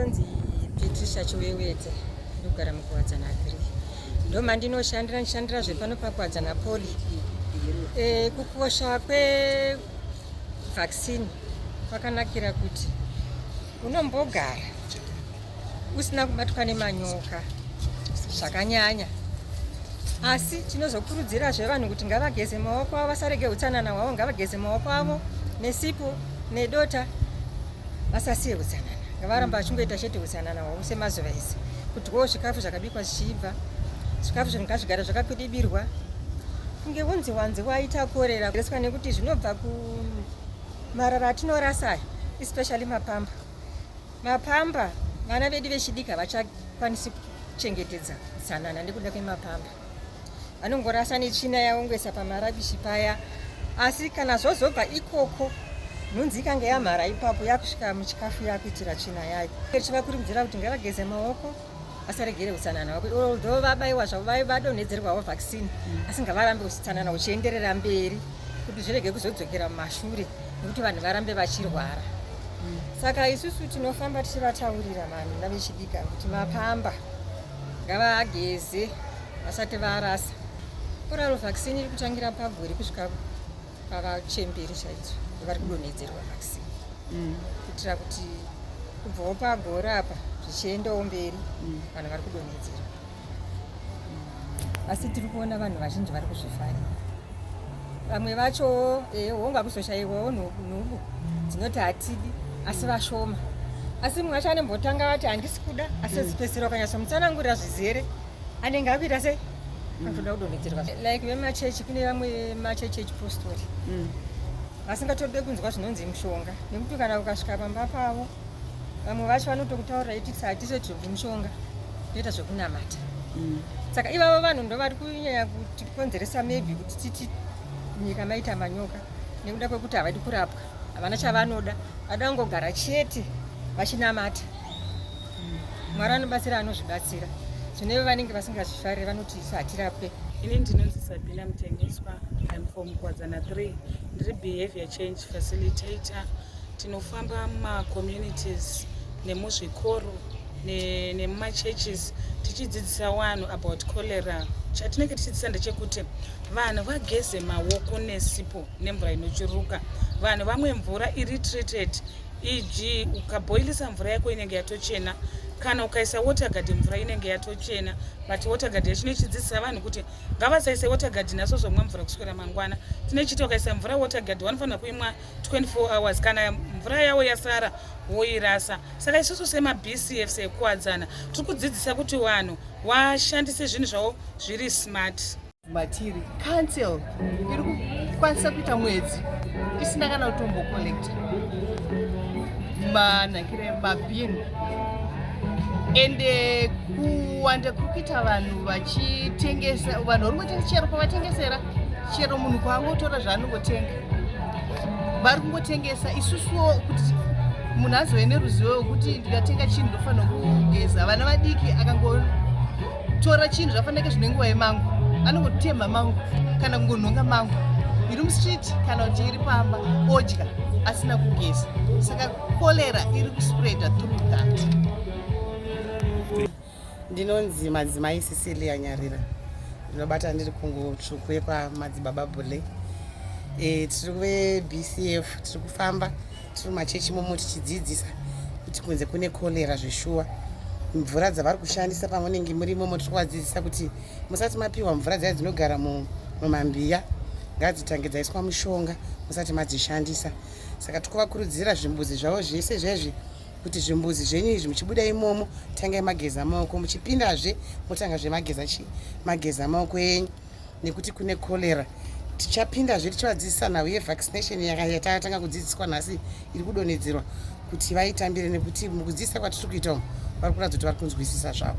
ndinonzi Chirongwa ndogara muKuwadzana 3 ndoma ndinoshandira zvepano paKuwadzana poli. Kukosha kwevaccine kwakanakira kuti unombogara usina kubatwa nemanyoka zvakanyanya, asi tinozokurudzira zvevanhu kuti ngavageze maoko avo, vasarege utsanana hwavo, ngavageze maoko avo nesipo nedota, vasasiye utsanana, ngavaramba vachingoita chete utsanana hwavo semazuva ese, kudyawo zvikafu zvakabikwa zvichibva, zvikafu zvingazvigara zvakakwidibirwa, kunge unzi waita korera kureswa nekuti zvinobva kumarara atinorasa, especially mapamba. Vana vedu vechidiki havachakwanisi kuchengetedza utsanana nekuda kwemapamba, vanongorasa netsvina yaongoisa pamarabishi paya, asi kana zvozobva ikoko nhunzi ikange yamhara ipapo yakusvika muchikafu yakuitira tsvina yayo. Tichivakurudzira kuti ngavageze maoko, vasaregere utsanana hwavo, although vabaiwa zvavo vadonhedzerwawo vaccine, asi ngavarambe utsanana uchienderera mberi kuti zvirege kuzodzokera mumashure nekuti vanhu varambe vachirwara. Saka isusu tinofamba tichivataurira vanhu vechidika kuti mapamba ngavageze vasati varasa. Oral vaccine iri kutangira pagore kusvika pavachemberi chaidzo vari kudonhedzerwa vaccine, kuitira kuti kubvawo pagore apa zvichiendawo mberi vanhu vari kudonhedzerwa. Asi tiri kuona vanhu vazhinji vari kuzvifarira. Vamwe vacho honga kuzoshayiwawo nhubu dzinoti hatidi, asi vashoma. Asi mumwe wacho anembotanga vati handisi kuda, asi zipesera ukanyatsamutsanangurira zvizere anenge akuita sei anotoda kudonhedzerwa. Like vemachechi, kune vamwe machechi echipostori vasingatode kunzwa zvinonzi mushonga, nekuti kana ukasvika pamba pavo vamwe vacho vanotokutaurira iti hatiseti mushonga, toita zvekunamata. Saka ivavo vanhu ndo vari kunyanya kutikonzeresa maybe kuti titi nyika maita manyoka, nekuda kwekuti havadi kurapwa, havana chavanoda, vada kungogara chete vachinamata. Mwari anobatsira anozvibatsira. Zvino vanenge vasingazvifariri vanoti hatirapwe. Ini ndinonzi Sabina Mutengeswa, I'm from Kuwadzana 3, ndiri behavior change facilitator. Tinofamba muma-communities nemuzvikoro nemuma-churches tichidzidzisa vanhu about cholera. Chatinenge tichidzidzisa ndechekuti vanhu vageze maoko nesipo nemvura inochuruka. Vanhu vamwe mvura iri treated, e.g. ukabhoilisa mvura yako inenge yatochena, kana ukaisa waterguard mvura inenge yatochena, but waterguard yachinochidzidzisa vanhu kuti ngavasaise waterguard nasozomwa mvura kuswera mangwana. Tinechiti ukaisa mvura waterguard vanofanira kuimwa 24 hours, kana mvura yavo yasara woirasa. Saka isusu sema-BCF sekuwadzana tiri kudzidzisa kuti vanhu washandise zvinhu zvavo zviri smart. Matiri cancel iri kukwanisa kuita mwedzi isina kana kutombokolekta manhangire mabhini, ende kuwanda kukuita vanhu vachitengesa, vanhu vari kutengesa chero kwavatengesera, chero munhu kwaangotora zvaanongotenga vari kungotengesa. Isusuwo kuti munhu azove neruzivo rwekuti ndikatenga chinhu ndofanira kugeza. Vana vadiki akangotora chinhu zvafanike zvinenguva yemangu anongotema mangu kana kungonhonga mangu iri mustriti kana kuti iri pamba odya asina kugeza. Saka cholera iri kuspreada through that. Ndinonzi madzimai Cecilia Nyarira, ndinobata ndiri kungotsvuku yepamadzibaba bhule. Tiri kuve-BCF, tiri kufamba tiri mumachechi momo tichidzidzisa kuti kunze kune cholera zveshuwa. Mvura dzavari kushandisa pamunenge muri momo tiri kuvadzidzisa kuti musati mapiwa mvura dzaya dzinogara mumambiya ngadzitange dzaiswa mushonga musati madzishandisa. Saka tikuvakurudzira zvimbuzi zvavo zvese zvezvi kuti zvimbuzi zvenyu izvi muchibuda imomo tangai mageza maoko, muchipindazve motangazve mageza maoko enyu nekuti kune cholera. Tichapindazve tichivadzidzisa nhau yevaccination yatatanga kudzidziswa nhasi iri kudonhedzerwa kuti vaitambire, nekuti mukudzidzisa kwatiri kuita umu vari kuratidza kuti vari kunzwisisa zvavo.